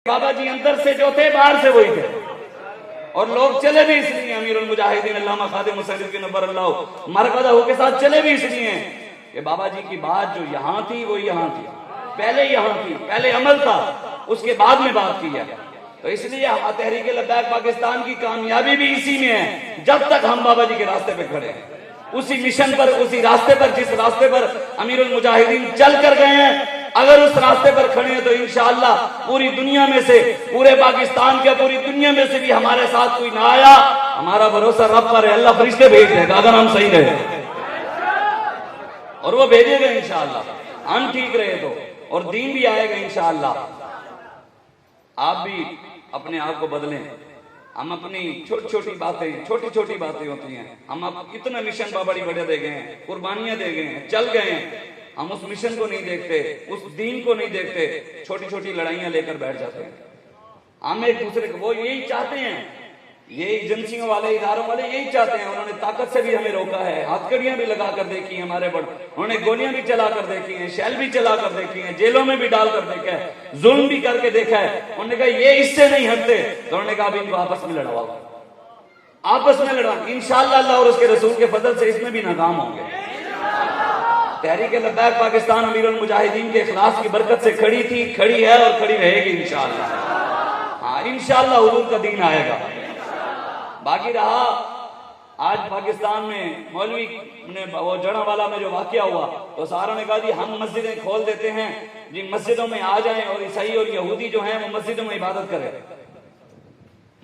बाबा जी अंदर से जो थे बाहर से वही थे, और लोग चले भी इसलिए अमीर मुजाहिदीन अल्लामा खादिम मुसन्निफ नब्बर अल्लाह मरकज़हू के साथ चले भी इसलिए कि बाबा जी की बात जो यहाँ थी वो यहाँ थी, पहले यहाँ थी, पहले अमल था, उसके बाद में बात की है। तो इसलिए तहरीक लब्बैक पाकिस्तान की कामयाबी भी इसी में है, जब तक हम बाबा जी के रास्ते पे खड़े हैं, उसी मिशन पर, उसी रास्ते पर, जिस रास्ते पर अमीरुल मुजाहिदीन चल कर गए हैं, अगर उस रास्ते पर खड़े हैं तो इंशाअल्लाह पूरी दुनिया में से, पूरे पाकिस्तान के, पूरी दुनिया में से भी हमारे साथ कोई ना आया, हमारा भरोसा रब पर है, अल्लाह फरिश्ते भेज देगा अगर हम सही रहे, और वो भेजेगा इंशाअल्लाह, हम ठीक रहे तो, और दीन भी आएगा इंशाअल्लाह। आप भी अपने आप को बदलें। हम अपनी छोटी छोटी बातें होती हैं, हम अब इतना मिशन बड़ी बड़े दे गए हैं, कुर्बानियां दे गए हैं, चल गए हैं, हम उस मिशन को नहीं देखते, उस दीन को नहीं देखते, छोटी छोटी लड़ाइयां लेकर बैठ जाते हैं। हम एक दूसरे को, वो यही चाहते हैं, ये एजेंसियों वाले, इदारों वाले यही चाहते हैं। उन्होंने ताकत से भी हमें रोका है, हथकड़ियां भी लगा कर देखी है हमारे पर, उन्होंने गोलियां भी चला कर देखी हैं, शैल भी चला कर देखी हैं, जेलों में भी डाल कर देखा है, जुल्म भी करके देखा है। उन्होंने कहा ये इससे नहीं हटते, तो उन्होंने कहा अभी इनको आपस में लड़वाओ, आपस में लड़ा, इंशाअल्लाह अल्लाह और उसके रसूल के फजल से इसमें भी नाकाम होंगे। तहरीक लब्बैक पाकिस्तान अमीरुल मुजाहिदीन के इखलास की बरकत से खड़ी थी, खड़ी है और खड़ी रहेगी इंशाअल्लाह। हाँ इंशाअल्लाह हुजूर का दीन आएगा। बाकी रहा आज पाकिस्तान में मौलवी ने वो जड़ावाला में जो वाकया हुआ, तो सारों ने कहा जी हम मस्जिदें खोल देते हैं जी, मस्जिदों में आ जाएं और ईसाई और यहूदी जो हैं वो मस्जिदों में इबादत करें।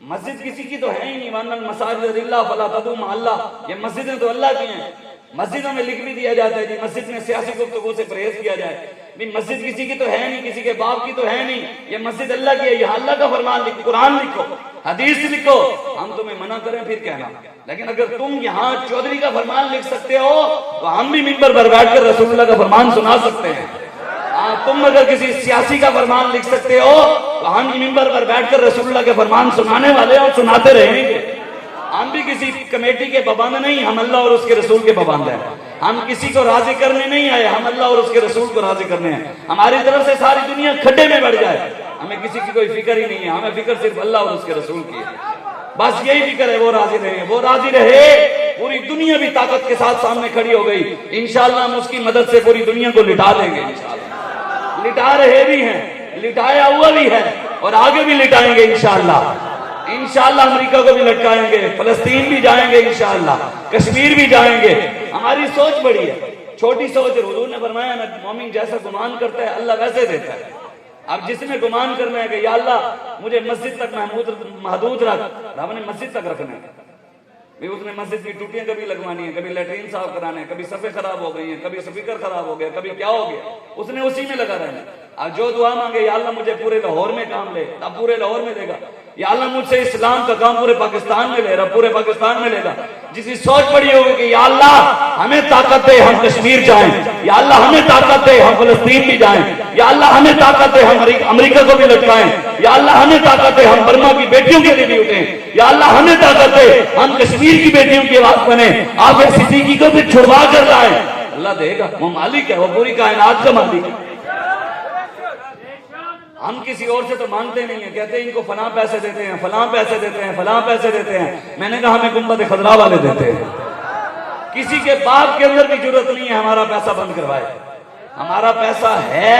मस्जिद किसी की तो है ही नहीं, वन्नल मसाजिद लिल्लाह फला तदू मा अल्लाह, ये मस्जिदें तो अल्लाह की हैं। मस्जिदों में लिख भी दिया जाता है जी मस्जिद में सियासी गुफ्तगू से परहेज किया जाए, भी मस्जिद किसी की तो है नहीं, किसी के बाप की तो है नहीं, ये मस्जिद अल्लाह की है, ये अल्लाह का फरमान लिखो, कुरान लिखो, हदीस लिखो, हम तुम्हें मना करें फिर कहना। लेकिन अगर तुम यहाँ चौधरी का फरमान लिख सकते हो तो हम भी मिंबर पर बैठकर रसूलुल्लाह का फरमान सुना सकते हैं। तुम अगर किसी सियासी का फरमान लिख सकते हो तो हम मिंबर पर बैठकर रसूलुल्लाह के फरमान सुनाने वाले और सुनाते रहेंगे। हम भी किसी कमेटी के पाबंद नहीं, हम अल्लाह और उसके रसूल के पाबंद हैं। हम किसी को राजी करने नहीं आए, हम अल्लाह और उसके रसूल को राजी करने हैं। हमारी तरफ से सारी दुनिया खड्डे में बढ़ जाए, हमें किसी की कोई फिक्र ही नहीं है, हमें फिक्र सिर्फ अल्लाह और उसके रसूल की है, बस यही फिक्र है। वो राजी रहे, वो राजी रहे, पूरी दुनिया भी ताकत के साथ सामने खड़ी हो गई, इंशाअल्लाह हम उसकी मदद से पूरी दुनिया को लिटा देंगे इंशाअल्लाह। लिटा रहे भी हैं, लिटाया हुआ भी है, और आगे भी लिटाएंगे इंशाअल्लाह। इंशाअल्लाह अमेरिका को भी लटकाएंगे, फलस्तीन भी जाएंगे इंशाअल्लाह, कश्मीर भी जाएंगे। हमारी सोच बड़ी है, छोटी सोच है। हुजूर ने फरमाया ना, मोमिन जैसा गुमान करता है अल्लाह वैसे देता है। अब जिसने गुमान करना है कि या अल्लाह मुझे मस्जिद तक महदूद रख, रब ने मस्जिद तक रखना है भी, उसने मस्जिद की टूटियां कभी लगवानी है, कभी लैट्रीन साफ कराने हैं, कभी सफे खराब हो गई हैं, कभी स्पीकर खराब हो गया, कभी क्या हो गया, उसने उसी में लगा रहना। अब जो दुआ मांगे या अल्लाह मुझे पूरे लाहौर में काम ले, तब पूरे लाहौर में देगा। या अल्लाह मुझसे इस्लाम का काम पूरे पाकिस्तान में ले रहा, पूरे पाकिस्तान में लेगा। जिसकी सोच बड़ी होगी कि या अल्लाह हमें ताकत दे हम कश्मीर जाएं, या अल्लाह हमें ताकत दे हम फलस्तीन भी जाएं, या अल्लाह हमें ताकत दे हम अमेरिका को भी लटकाएं, या अल्लाह हमें ताकत दे हम बर्मा की बेटियों के लिए भी उठें, या अल्लाह हमें ताकत दे हम कश्मीर की बेटियों की आवाज बने, आप सिद्दीकी को भी छुड़वा कर लाएं। अल्लाह देगा, वो मालिक है, वो पूरी कायनात का मालिक है। हम किसी और से तो मांगते नहीं है, कहते हैं इनको फलां पैसे देते हैं, फलां पैसे देते हैं, फलां पैसे देते हैं। मैंने कहा हमें गुंबद खजरा वाले देते हैं। किसी के बाप के अंदर भी जरूरत नहीं है हमारा पैसा बंद करवाए। हमारा पैसा है,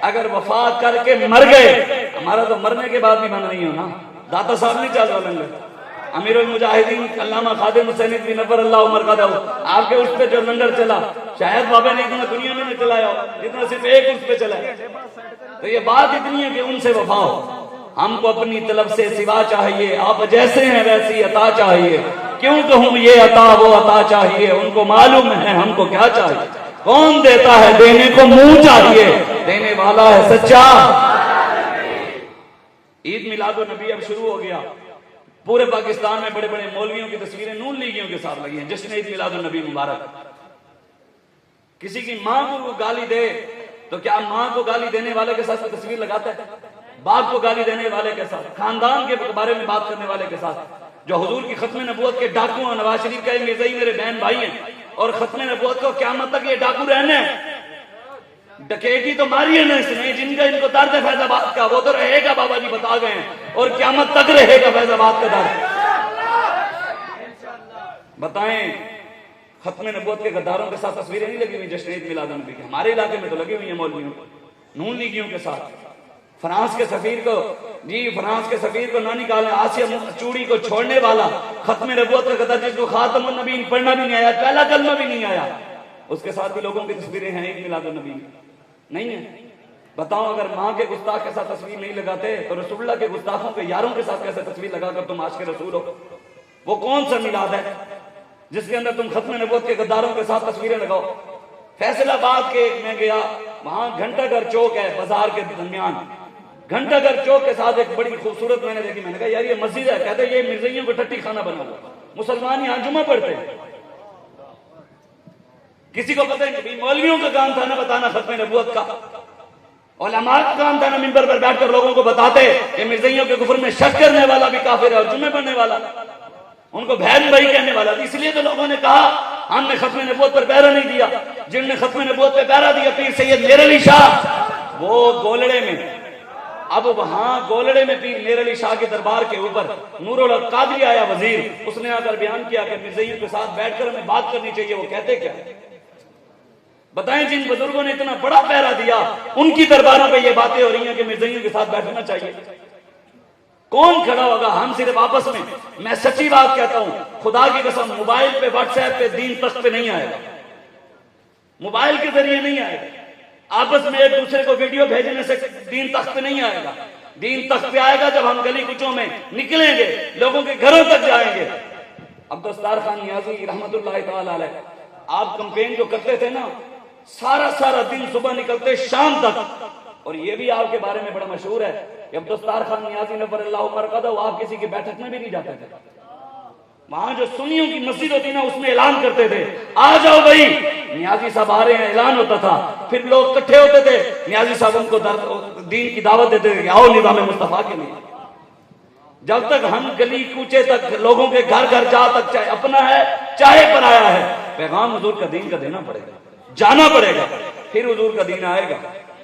अगर वफात करके मर गए, हमारा तो मरने के बाद भी बंद नहीं हो ना। दाता साहब नहीं चल रहा लंगर, अमीरुल मुजाहिदीन अल्लामा खादिम मुसन्निफ नब्बर अल्लाह मरकज़हू, आपके उस पे जो लंगर चला, शायद बाबा ने इतना दुनिया में नहीं चलाया हो जितना सिर्फ एक उस पे चला। तो ये बात इतनी है कि उनसे वफा हो। हमको अपनी तरफ से सिवा चाहिए, आप जैसे हैं वैसी अता चाहिए। क्यों कहूँ ये अता वो अता चाहिए, उनको मालूम है हमको क्या चाहिए। कौन देता है देने को मुंह चाहिए, देने वाला है सच्चा। ईद मिलादुन नबी अब शुरू हो गया, पूरे पाकिस्तान में बड़े बड़े मौलवियों की तस्वीरें नून लीगियों के साथ लगी हैं, जश्न ईद मिलादुन नबी मुबारक। किसी की मां को गाली दे तो क्या मां को गाली देने वाले के साथ तस्वीर लगाता है? बाप को गाली देने वाले के साथ, खानदान के बारे में बात करने वाले के साथ, जो हुजूर की खत्म नबूवत के डाकू हैं, नवाज शरीफ कहेंगे मेरे बहन भाई हैं, और खत्म नबूवत को क़यामत तक ये डाकू रहने हैं। ڈکیتی تو ماری ہے نا اس نے، جن کا ان کو درد ہے فیض آباد کا وہ تو رہے گا، بابا جی بتا گئے ہیں، اور قیامت تک رہے گا فیض آباد کا درد۔ بتائیں ختم نبوت کے غداروں کے ساتھ تصویریں نہیں لگی ہوئی جشن عید میلاد النبی کی؟ ہمارے علاقے میں تو لگی ہوئی ہیں مولویوں نون لیگیوں کے ساتھ۔ فرانس کے سفیر کو فرانس کے سفیر کو نہ نکالیں، آسیہ چوڑی کو چھوڑنے والا ختم نبوت کا غدار جس کو خاتم النبیین پڑھنا بھی نہیں آیا، پہلا کلمہ بھی نہیں آیا، اس کے ساتھ بھی لوگوں کی تصویریں ہیں عید میلاد النبی میں؟ نہیں ہے۔ بتاؤ اگر ماں کے گستاخ کے ساتھ تصویر نہیں لگاتے تو رسول اللہ کے گستاخوں کے یاروں کے ساتھ کیسے تصویر لگا کر تم عاشق رسول ہو؟ وہ کون سا میلاد ہے جس کے اندر تم ختم نبوت کے غداروں کے ساتھ تصویریں لگاؤ؟ فیصل آباد کے میں گیا، وہاں گھنٹہ گھر چوک ہے بازار کے درمیان، گھنٹہ گھر چوک کے ساتھ ایک بڑی خوبصورت میں نے دیکھی، میں نے کہا یار یہ مسجد ہے، کہتے یہ مرزائیوں کو ٹٹی کھانا بنا ہوا، مسلمان یہاں جمعہ پڑھتے ہیں۔ کسی کو پتہ نہیں، مولویوں کا کام تھا نا بتانا ختم نبوت کا، علماء کا کام تھا نا منبر پر بیٹھ کر لوگوں کو بتاتے کہ مرزائیوں کے کفر میں شک کرنے والا بھی کافر ہے اور جمعے پڑھنے والا، ان کو بہن بھائی کہنے والا تھا۔ اس لیے تو لوگوں نے کہا ہم نے ختم نبوت پر پہرا نہیں دیا۔ جن نے ختم نبوت پر پہرا دیا پیر سید میر علی شاہ، وہ گولڑے میں، اب وہاں گولڑے میں پیر میر علی شاہ کے دربار کے اوپر نور الحق قادری آیا وزیر، اس نے آ کر بیان کیا کہ مرزائیوں کے ساتھ بیٹھ کر ہمیں بات کرنی چاہیے۔ وہ کہتے کیا؟ بتائیں جن بزرگوں نے اتنا بڑا پہرا دیا ان کی درباروں پہ یہ باتیں ہو رہی ہیں کہ مرزائیوں کے ساتھ بیٹھنا چاہیے، کون کھڑا ہوگا؟ ہم صرف آپس میں سچی بات کہتا ہوں، خدا کی قسم موبائل پہ واٹس ایپ پہ دین تخت پہ نہیں آئے گا، موبائل کے ذریعے نہیں آئے گا، آپس میں ایک دوسرے کو ویڈیو بھیجنے سے دین تخت پہ نہیں آئے گا۔ دین تخت پہ آئے گا جب ہم گلی کوچوں میں نکلیں گے، لوگوں کے گھروں تک جائیں گے۔ عبدالستار خان نیازی رحمت اللہ تعالی علیہ، آپ کمپین جو کرتے تھے نا، سارا دن صبح نکلتے شام تک، اور یہ بھی آپ کے بارے میں بڑا مشہور ہے کہ عبدالستار خان نیازی نفر اللہ مرقدہ وہ آپ کسی کی بیٹھک میں بھی نہیں جاتے تھے، وہاں جو سنیوں کی مسجد ہوتی نا اس میں اعلان کرتے تھے آ جاؤ بھائی، نیازی صاحب آ رہے ہیں، اعلان ہوتا تھا، پھر لوگ اکٹھے ہوتے تھے، نیازی صاحب ان کو دین کی دعوت دیتے تھے کہ آؤ نظام مصطفیٰ کے لیے۔ جب تک ہم گلی کوچے تک لوگوں کے گھر گھر جا تک، چاہے اپنا ہے چاہے پرایا ہے، پیغام حضور کا دین کا دینا پڑے گا، جانا پڑے گا، پھر حضور کا دین آئے گا،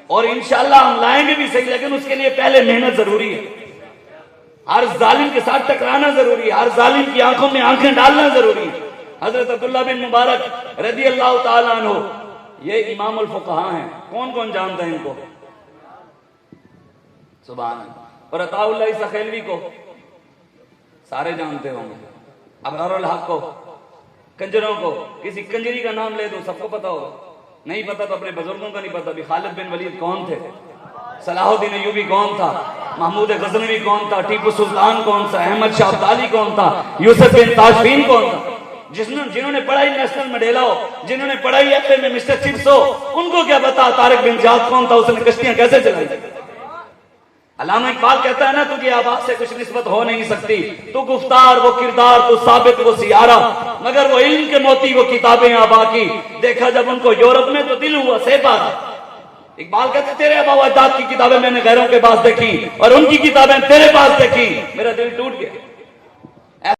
اور انشاءاللہ ہم لائیں گے بھی صحیح، لیکن اس کے لیے پہلے محنت ضروری ہے، ہر ظالم کے ساتھ ٹکرانا ضروری ہے، ہر ظالم کی آنکھوں میں آنکھیں ڈالنا ضروری ہے۔ حضرت عبداللہ بن مبارک رضی اللہ تعالیٰ عنہ یہ امام الفقہاء ہیں، کون کون جانتا ہے ان کو؟ سبحان اللہ۔ اور عطاء اللہ سخیلوی کو سارے جانتے ہوں گے، ابرار الحق کو، کنجروں کو، کسی کنجری کا نام لے دو سب کو پتا ہوگا، نہیں پتا تو اپنے بزرگوں کا نہیں پتا بھی خالد بن ولید کون تھے، صلاح الدین ایوبی کون تھا، محمود غزنوی کون تھا، ٹیپو سلطان کون تھا، احمد شاہ ابدالی کون تھا، یوسف بن تاشفین کون تھا، جنہوں نے پڑھائی نیشنل مڈیلا ہو، جنہوں نے پڑھائی ایف اے میں مسٹر چپس ہو، ان کو کیا پتا طارق بن زیاد کون تھا، اس نے کشتیاں کیسے چلائی۔ علامہ اقبال کہتا ہے نا تجھے آواز سے کچھ نسبت ہو نہیں سکتی، تو گفتار وہ کردار تو ثابت وہ سیارہ، مگر وہ علم کے موتی وہ کتابیں آبا کی، دیکھا جب ان کو یورپ میں تو دل ہوا سے پارا۔ اقبال کہتے تیرے آبا و اجداد کی کتابیں میں نے غیروں کے پاس دیکھی اور ان کی کتابیں تیرے پاس دیکھی، میرا دل ٹوٹ گیا۔